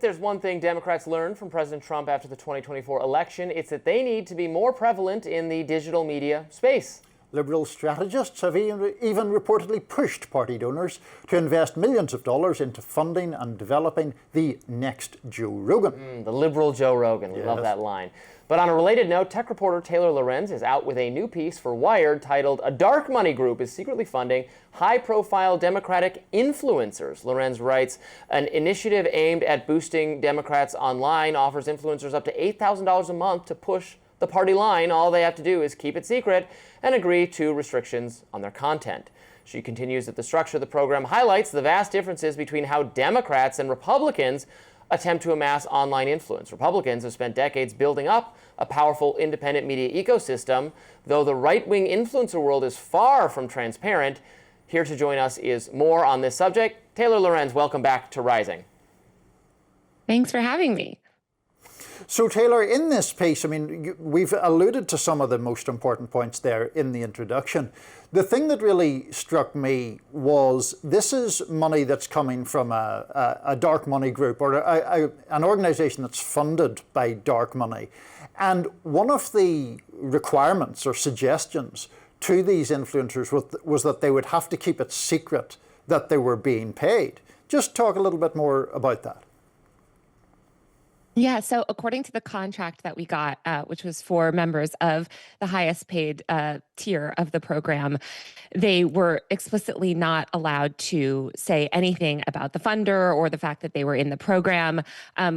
if there's one thing Democrats learned from President Trump after the 2024 election, it's that they need to be more prevalent in the digital media space. Liberal strategists have even reportedly pushed party donors to invest millions of dollars into funding and developing the next Joe Rogan. The liberal Joe Rogan. We love that line. But on a related note, tech reporter Taylor Lorenz is out with a new piece for Wired titled "A Dark Money Group is Secretly Funding High-Profile Democratic Influencers." Lorenz writes, an initiative aimed at boosting Democrats online offers influencers up to $8,000 a month to push the party line. All they have to do is keep it secret and agree to restrictions on their content. She continues that the structure of the program highlights the vast differences between how Democrats and Republicans attempt to amass online influence. Republicans have spent decades building up a powerful independent media ecosystem, though the right-wing influencer world is far from transparent. Here to join us is more on this subject. Taylor Lorenz, welcome back to Rising. Thanks for having me. So Taylor, in this piece, I mean, we've alluded to some of the most important points there in the introduction. The thing that really struck me was this is money that's coming from a dark money group or an organization that's funded by dark money. And one of the requirements or suggestions to these influencers was that they would have to keep it secret that they were being paid. Just talk a little bit more about that. Yeah, so according to the contract that we got, which was for members of the highest paid tier of the program, they were explicitly not allowed to say anything about the funder or the fact that they were in the program.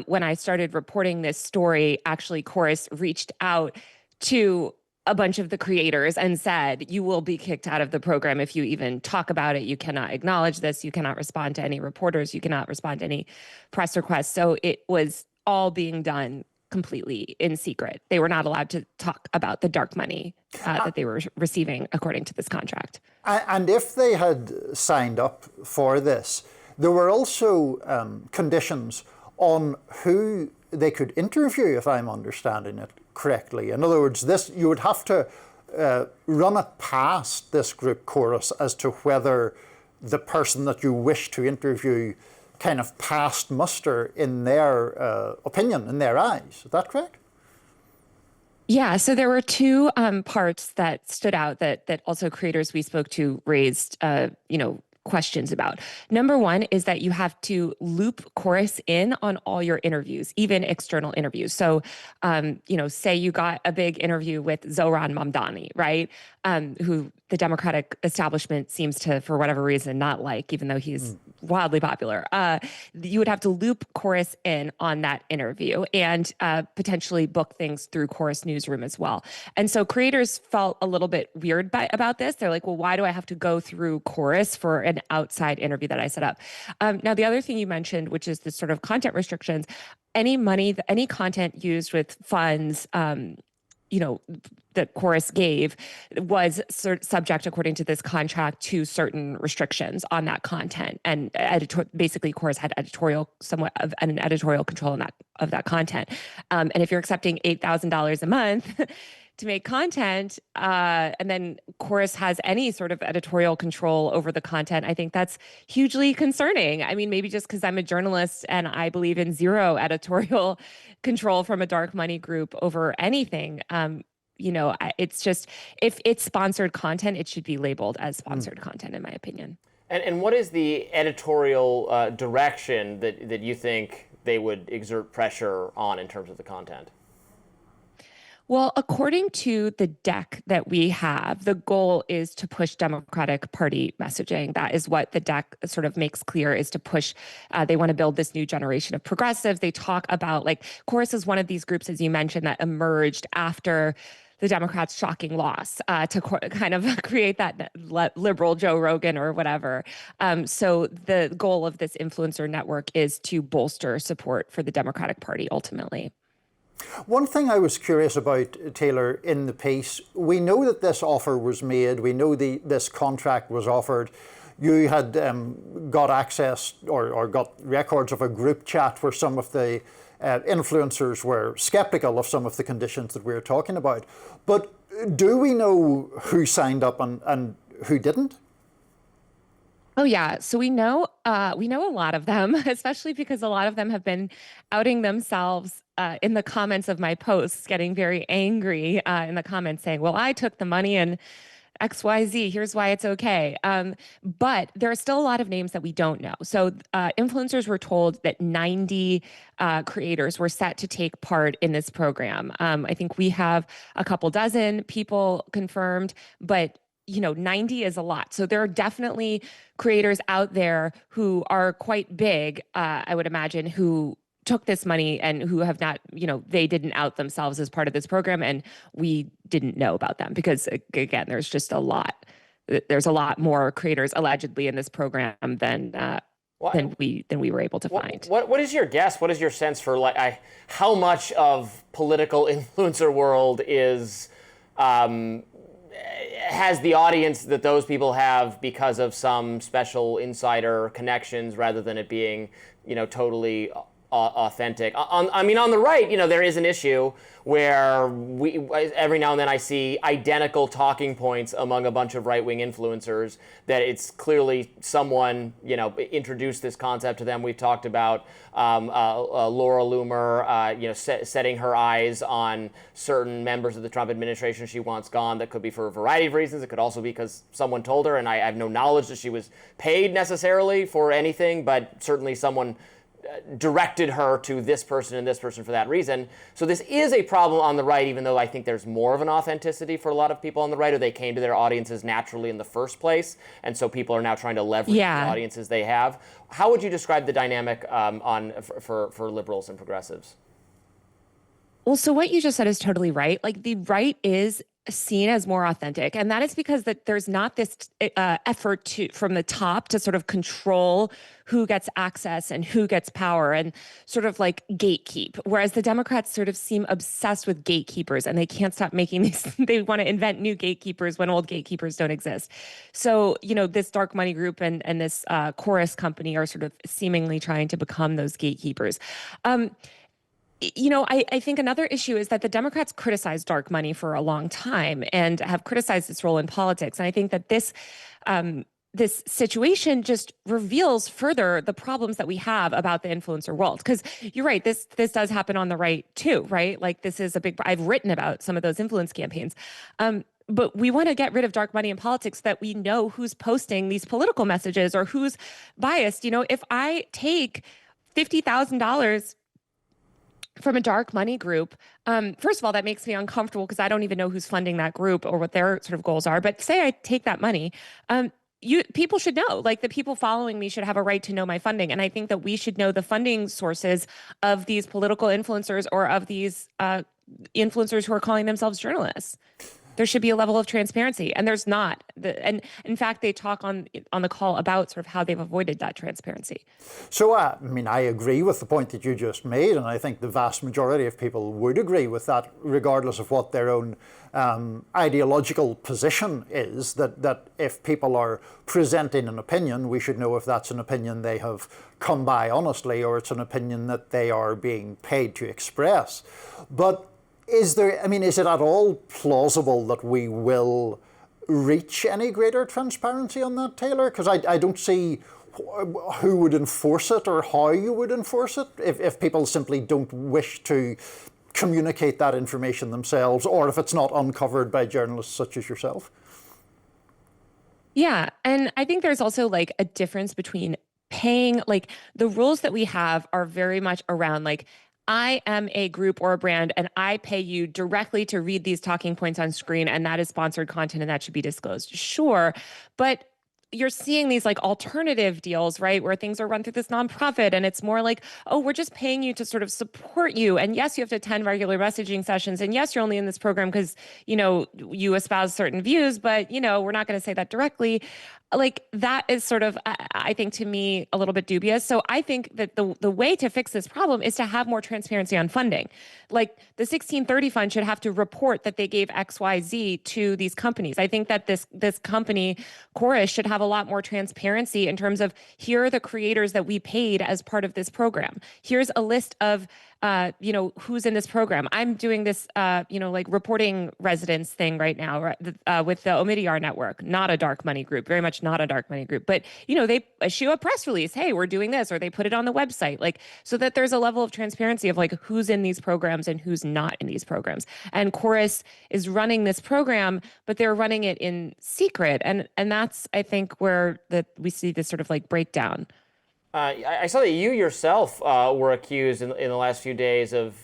When I started reporting this story, actually, Chorus reached out to a bunch of the creators and said, you will be kicked out of the program if you even talk about it. You cannot acknowledge this. You cannot respond to any reporters. You cannot respond to any press requests. So it was all being done completely in secret. They were not allowed to talk about the dark money that they were receiving according to this contract. And if they had signed up for this, there were also conditions on who they could interview, if I'm understanding it correctly. In other words, you would have to run it past this group Chorus as to whether the person that you wish to interview kind of passed muster in their opinion, in their eyes. Is that correct? Yeah, so there were two parts that stood out that also creators we spoke to raised, questions about. Number one is that you have to loop Chorus in on all your interviews, even external interviews. So, say you got a big interview with Zohran Mamdani, right? Who the Democratic establishment seems to, for whatever reason, not like, even though he's wildly popular. You would have to loop Chorus in on that interview and potentially book things through Chorus Newsroom as well. And so creators felt a little bit weird about this. They're like, well, why do I have to go through Chorus for an outside interview that I set up? Now, the other thing you mentioned, which is the sort of content restrictions, any content used with funds, that Chorus gave was subject, according to this contract, to certain restrictions on that content. And basically, Chorus had somewhat of an editorial control of that content. And if you're accepting $8,000 a month to make content, and then Chorus has any sort of editorial control over the content, I think that's hugely concerning. I mean, maybe just because I'm a journalist and I believe in zero editorial control from a dark money group over anything. It's just, if it's sponsored content, it should be labeled as sponsored content, in my opinion. And what is the editorial direction that you think they would exert pressure on in terms of the content? Well, according to the deck that we have, the goal is to push Democratic Party messaging. That is what the deck sort of makes clear, is to push. They want to build this new generation of progressives. They talk about, Chorus is one of these groups, as you mentioned, that emerged after the Democrats' shocking loss to kind of create that liberal Joe Rogan or whatever. So the goal of this influencer network is to bolster support for the Democratic Party ultimately. One thing I was curious about, Taylor, in the piece, we know that this offer was made. We know this contract was offered. You had got access or got records of a group chat where some of the influencers were skeptical of some of the conditions that we were talking about. But do we know who signed up and who didn't? Oh yeah, so we know a lot of them, especially because a lot of them have been outing themselves in the comments of my posts, getting very angry in the comments, saying, "Well, I took the money and XYZ. Here's why it's okay." But there are still a lot of names that we don't know. So influencers were told that 90 creators were set to take part in this program. I think we have a couple dozen people confirmed, but 90 is a lot. So there are definitely creators out there who are quite big, I would imagine, who took this money and who have not, they didn't out themselves as part of this program, and we didn't know about them because, again, there's just a lot. There's a lot more creators allegedly in this program than we were able to find. What is your guess? What is your sense for how much of political influencer world is has the audience that those people have because of some special insider connections rather than it being, totally authentic? On the right, there is an issue where every now and then I see identical talking points among a bunch of right-wing influencers that it's clearly someone, introduced this concept to them. We've talked about Laura Loomer, setting her eyes on certain members of the Trump administration she wants gone. That could be for a variety of reasons. It could also be because someone told her, and I have no knowledge that she was paid necessarily for anything, but certainly someone directed her to this person and this person for that reason. So this is a problem on the right, even though I think there's more of an authenticity for a lot of people on the right, or they came to their audiences naturally in the first place, and so people are now trying to leverage the audiences they have. How would you describe the dynamic for liberals and progressives? Well, so what you just said is totally right. Like, the right is seen as more authentic, and that is because that there's not this effort from the top to sort of control who gets access and who gets power and sort of like gatekeep. Whereas the Democrats sort of seem obsessed with gatekeepers, and they can't stop making these. They want to invent new gatekeepers when old gatekeepers don't exist. So this dark money group and this chorus company are sort of seemingly trying to become those gatekeepers. I think another issue is that the Democrats criticized dark money for a long time and have criticized its role in politics. And I think that this situation just reveals further the problems that we have about the influencer world. Because you're right, this does happen on the right too, right? Like, this is a big. I've written about some of those influence campaigns. But we want to get rid of dark money in politics so that we know who's posting these political messages or who's biased. If I take $50,000 from a dark money group, first of all, that makes me uncomfortable because I don't even know who's funding that group or what their sort of goals are. But say I take that money, people should know. Like, the people following me should have a right to know my funding, and I think that we should know the funding sources of these political influencers or of these influencers who are calling themselves journalists. There should be a level of transparency, and there's not. And in fact, they talk on the call about sort of how they've avoided that transparency. So, I agree with the point that you just made, and I think the vast majority of people would agree with that, regardless of what their own ideological position is, that if people are presenting an opinion, we should know if that's an opinion they have come by honestly, or it's an opinion that they are being paid to express. But is it at all plausible that we will reach any greater transparency on that, Taylor? Because I don't see who would enforce it or how you would enforce it if people simply don't wish to communicate that information themselves, or if it's not uncovered by journalists such as yourself. Yeah, and I think there's also like a difference between paying, like, the rules that we have are very much around like, I am a group or a brand and I pay you directly to read these talking points on screen, and that is sponsored content and that should be disclosed. Sure. But you're seeing these like alternative deals, right, where things are run through this nonprofit, and it's more like, oh, we're just paying you to sort of support you. And yes, you have to attend regular messaging sessions. And yes, you're only in this program because, you espouse certain views, but, we're not going to say that directly. Like, that is sort of, I think, to me, a little bit dubious. So I think that the way to fix this problem is to have more transparency on funding. Like, the 1630 fund should have to report that they gave XYZ to these companies. I think that this company, Chorus, should have a lot more transparency in terms of, here are the creators that we paid as part of this program. Here's a list of who's in this program. I'm doing this, like reporting residence thing right now with the Omidyar network, not a dark money group, very much not a dark money group. But, they issue a press release, hey, we're doing this, or they put it on the website, like, so that there's a level of transparency of like who's in these programs and who's not in these programs. And Chorus is running this program, but they're running it in secret. And that's, I think, where we see this sort of like breakdown. I saw that you yourself were accused in the last few days of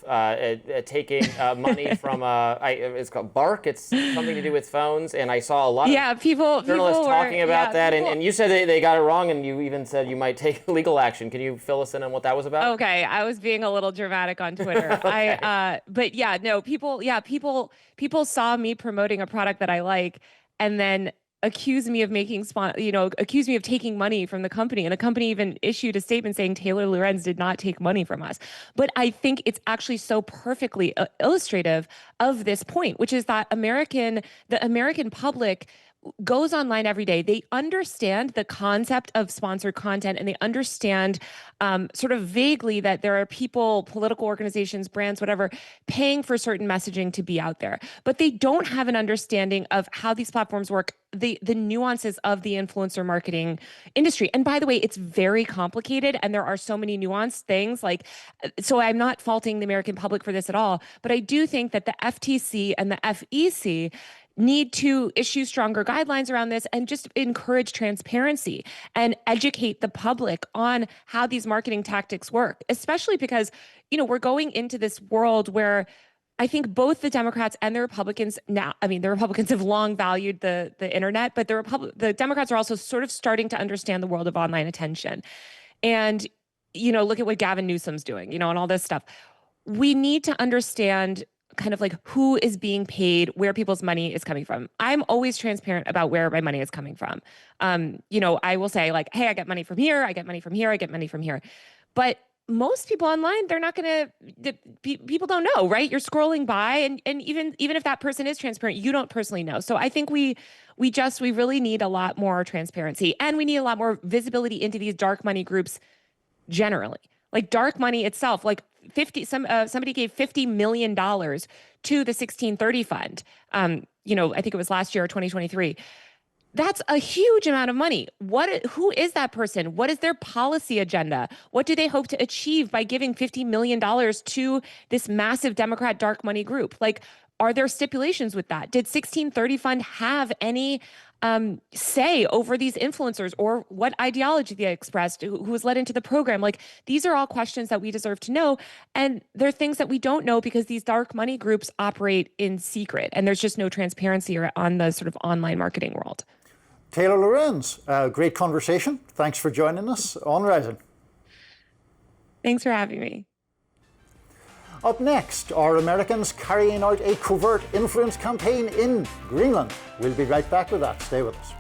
taking money from it's called Bark. It's something to do with phones, and I saw a lot of journalists talking about that. And you said they got it wrong, and you even said you might take legal action. Can you fill us in on what that was about? Okay, I was being a little dramatic on Twitter. Okay. But yeah, no, people saw me promoting a product that I like, and then accuse me of accuse me of taking money from the company. And the company even issued a statement saying Taylor Lorenz did not take money from us. But I think it's actually so perfectly illustrative of this point, which is that the American public goes online every day. They understand the concept of sponsored content, and they understand sort of vaguely that there are people, political organizations, brands, whatever, paying for certain messaging to be out there. But they don't have an understanding of how these platforms work, the nuances of the influencer marketing industry. And by the way, it's very complicated, and there are so many nuanced things. So I'm not faulting the American public for this at all, but I do think that the FTC and the FEC need to issue stronger guidelines around this and just encourage transparency and educate the public on how these marketing tactics work, especially because, we're going into this world where I think both the Democrats and the Republicans now, the Republicans have long valued the internet, but the Democrats are also sort of starting to understand the world of online attention. And, look at what Gavin Newsom's doing, and all this stuff. We need to understand kind of like who is being paid, where people's money is coming from. I'm always transparent about where my money is coming from. I will say like, hey, I get money from here, I get money from here, I get money from here. But most people online, they're not going to, people don't know, right? You're scrolling by and even if that person is transparent, you don't personally know. So I think we really need a lot more transparency, and we need a lot more visibility into these dark money groups generally. Like dark money itself, like somebody gave $50 million to the 1630 fund. I think it was last year or 2023. That's a huge amount of money. Who is that person? What is their policy agenda? What do they hope to achieve by giving $50 million to this massive Democrat dark money group? Like, are there stipulations with that? Did 1630 Fund have any say over these influencers, or what ideology they expressed, who was led into the program? Like, these are all questions that we deserve to know. And they're things that we don't know because these dark money groups operate in secret, and there's just no transparency on the sort of online marketing world. Taylor Lorenz, great conversation. Thanks for joining us on Rising. Thanks for having me. Up next, are Americans carrying out a covert influence campaign in Greenland? We'll be right back with that. Stay with us.